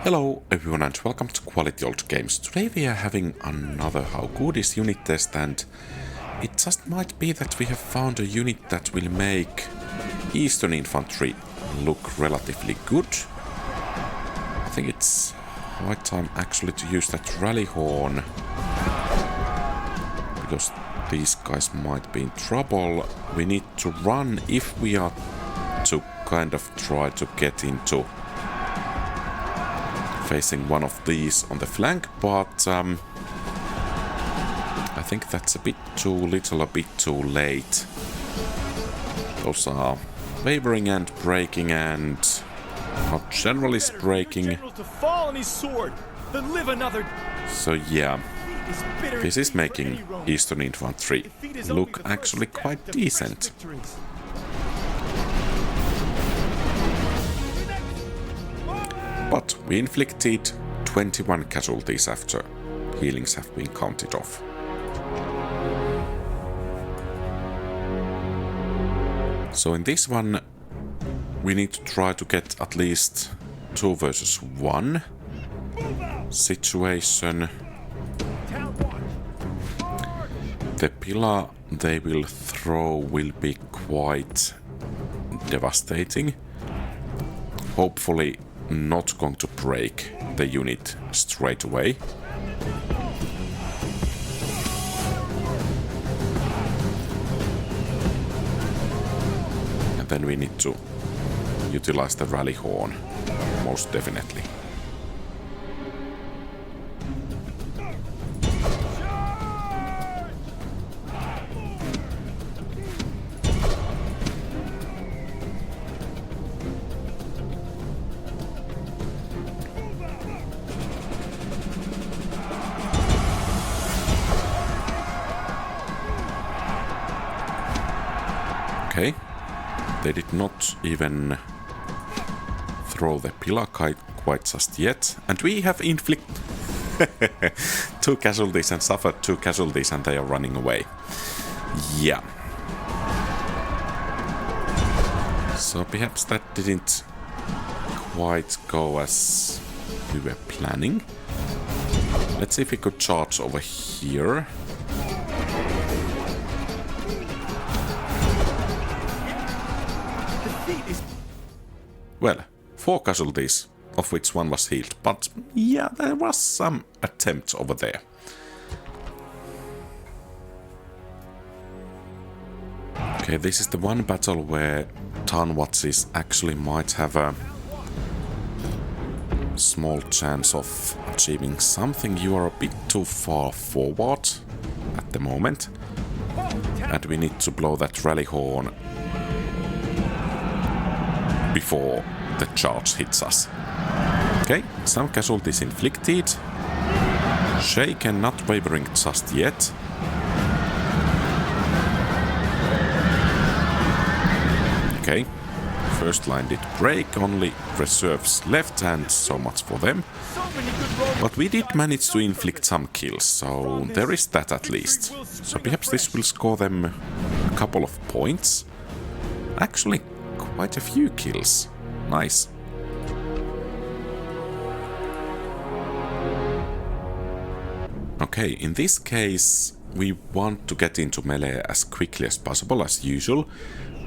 Hello everyone and welcome to QualityOldGames. Today we are having another How Good is unit test, and it just might be that we have found a unit that will make Eastern Infantry look relatively good. I think it's right time actually to use that rally horn, because these guys might be in trouble. We need to run if we are to kind of try to get into facing one of these on the flank, but I think that's a bit too little, a bit too late. Those are wavering and breaking, and not generally breaking. So yeah, this is making Eastern Infantry look actually quite decent. But we inflicted 21 casualties after healings have been counted off. So in this one, we need to try to get at least 2 versus 1 situation. The pillar they will throw will be quite devastating. Hopefully not going to break the unit straight away. And then we need to utilize the rally horn, most definitely. Okay, they did not even throw the pillar quite just yet, and we have inflicted 2 casualties and suffered 2 casualties, and they are running away. Yeah. So perhaps that didn't quite go as we were planning. Let's see if we could charge over here. Well, 4 casualties, of which 1 was healed, but yeah, there was some attempt over there. Okay, this is the one battle where town watches actually might have a small chance of achieving something. You are a bit too far forward at the moment, and we need to blow that rally horn before the charge hits us. Okay, some casualties inflicted. Shaken, not wavering just yet. Okay, first line did break, only reserves left, and so much for them. But we did manage to inflict some kills, so there is that at least. So perhaps this will score them a couple of points. Actually, quite a few kills. Nice. Okay, in this case, we want to get into melee as quickly as possible, as usual.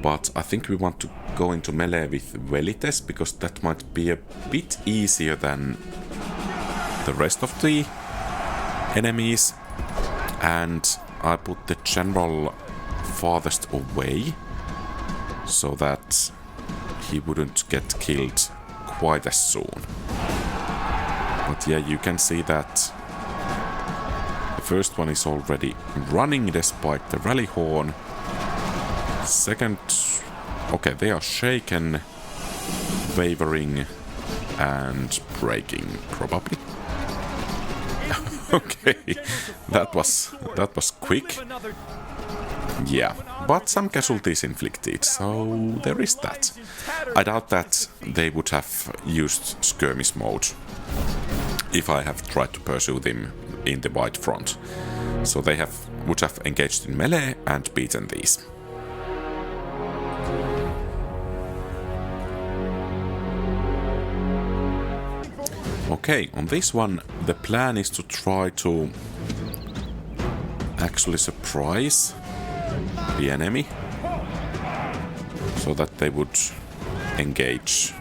But I think we want to go into melee with Velites, because that might be a bit easier than the rest of the enemies. And I put the general farthest away, so that he wouldn't get killed quite as soon. But yeah, you can see that the first one is already running despite the rally horn. Second, okay, they are shaken, wavering, and breaking, probably. Okay, that was quick. Yeah, but some casualties inflicted, so there is that. I doubt that they would have used skirmish mode if I have tried to pursue them in the wide front. So they would have engaged in melee and beaten these. Okay, on this one, the plan is to try to actually surprise the enemy so that they would engage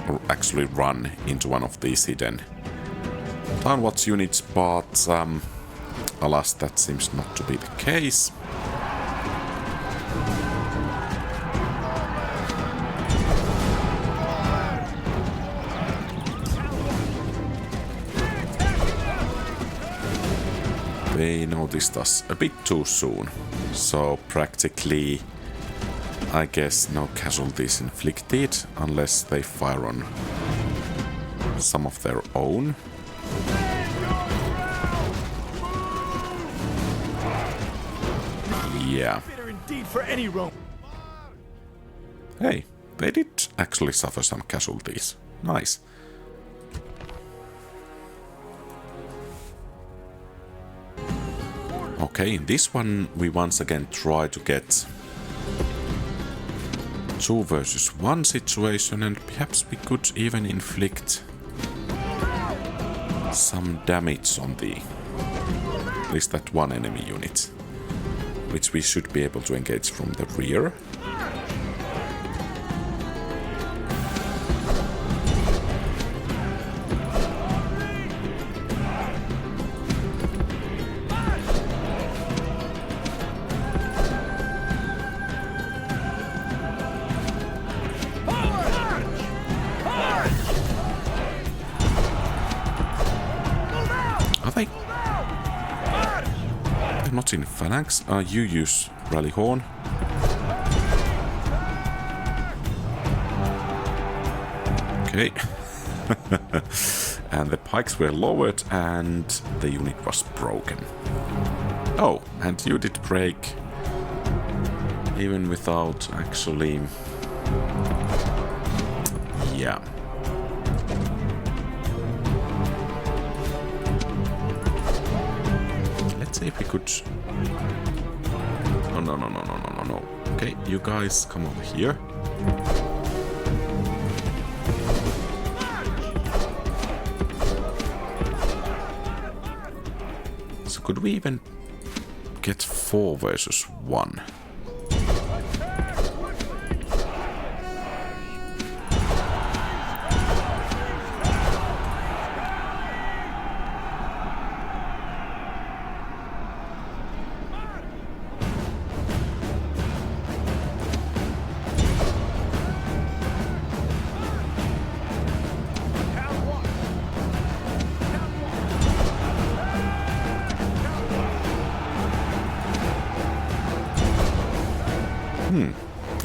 or actually run into one of these hidden downwards units, but alas, that seems not to be the case. They noticed us a bit too soon, so practically, I guess, no casualties inflicted unless they fire on some of their own. Yeah. Hey, they did actually suffer some casualties. Nice. Okay, in this one we once again try to get 2 versus 1 situation, and perhaps we could even inflict some damage on at least that one enemy unit, which we should be able to engage from the rear. Not in Phalanx. You use Rally Horn. Okay. And the pikes were lowered and the unit was broken. Oh, and you did break even without actually... Yeah. See if we could... Oh, no. Okay, you guys come over here. So could we even get 4 versus 1?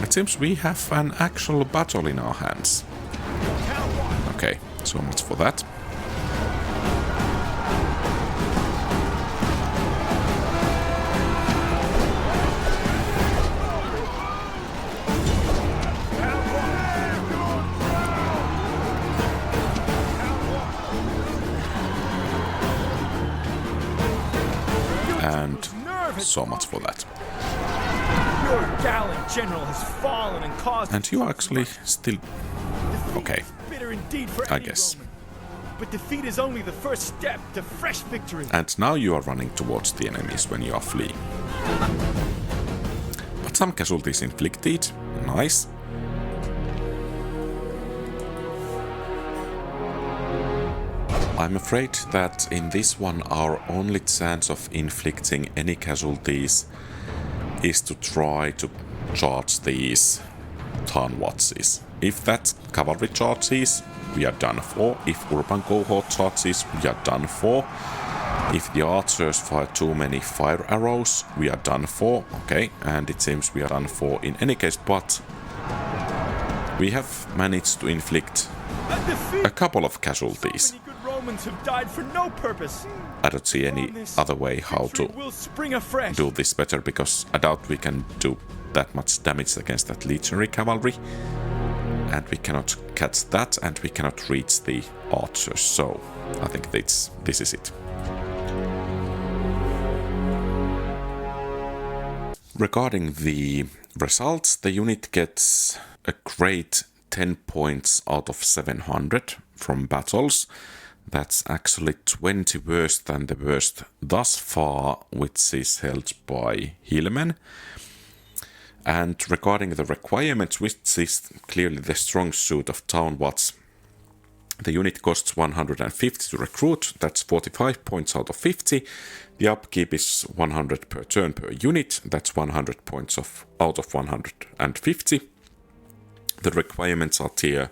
It seems we have an actual battle in our hands. Okay, so much for that. And so much for that. Your gallant general has fallen and caused... And you are actually still... Okay, I guess. But defeat is only the first step to fresh victory. And now you are running towards the enemies when you are fleeing. But some casualties inflicted. Nice. I'm afraid that in this one our only chance of inflicting any casualties is to try to charge these Tarnwatches. If that cavalry charges, we are done for. If Urban Cohort charges, we are done for. If the archers fire too many fire arrows, we are done for. Okay, and it seems we are done for in any case, but we have managed to inflict a couple of casualties. Have died for no purpose. I don't see any other way how to do this better, because I doubt we can do that much damage against that Legionary cavalry. And we cannot catch that, and we cannot reach the archers, so I think this is it. Regarding the results, the unit gets a great 10 points out of 700 from battles. That's actually 20 worse than the worst thus far, which is held by Hillman. And regarding the requirements, which is clearly the strong suit of TotalWar, the unit costs 150 to recruit, that's 45 points out of 50. The upkeep is 100 per turn per unit, that's 100 points out of 150. The requirements are tier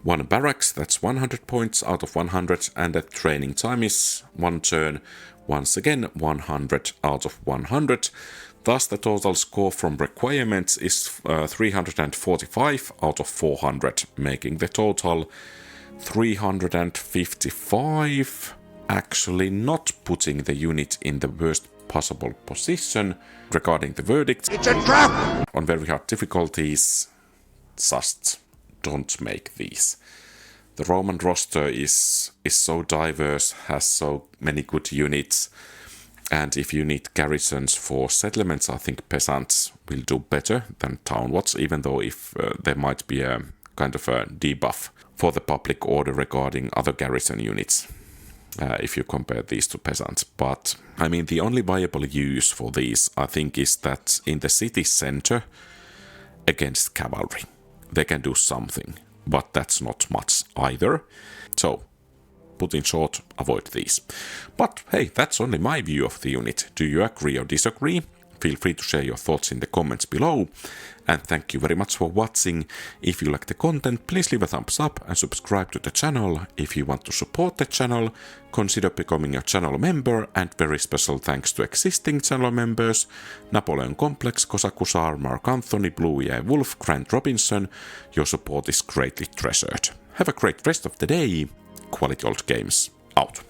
1 barracks, that's 100 points out of 100, and the training time is 1 turn, once again 100 out of 100. Thus the total score from requirements is 345 out of 400, making the total 355, actually not putting the unit in the worst possible position. Regarding the verdict, it's a trap! On very hard difficulties, just don't make these. The Roman roster is so diverse, has so many good units, and if you need garrisons for settlements, I think peasants will do better than townwats, even though if there might be a kind of a debuff for the public order regarding other garrison units, if you compare these to peasants. But, I mean, the only viable use for these, I think, is that in the city center against cavalry, they can do something, but that's not much either. So, put in short, avoid these. But hey, that's only my view of the unit. Do you agree or disagree? Feel free to share your thoughts in the comments below. And thank you very much for watching. If you like the content, please leave a thumbs up and subscribe to the channel. If you want to support the channel, consider becoming a channel member, and very special thanks to existing channel members: Napoleon Complex, Kosakusar, Mark Anthony, Blue Eye Wolf, Grant Robinson. Your support is greatly treasured. Have a great rest of the day. QualityOldGames out.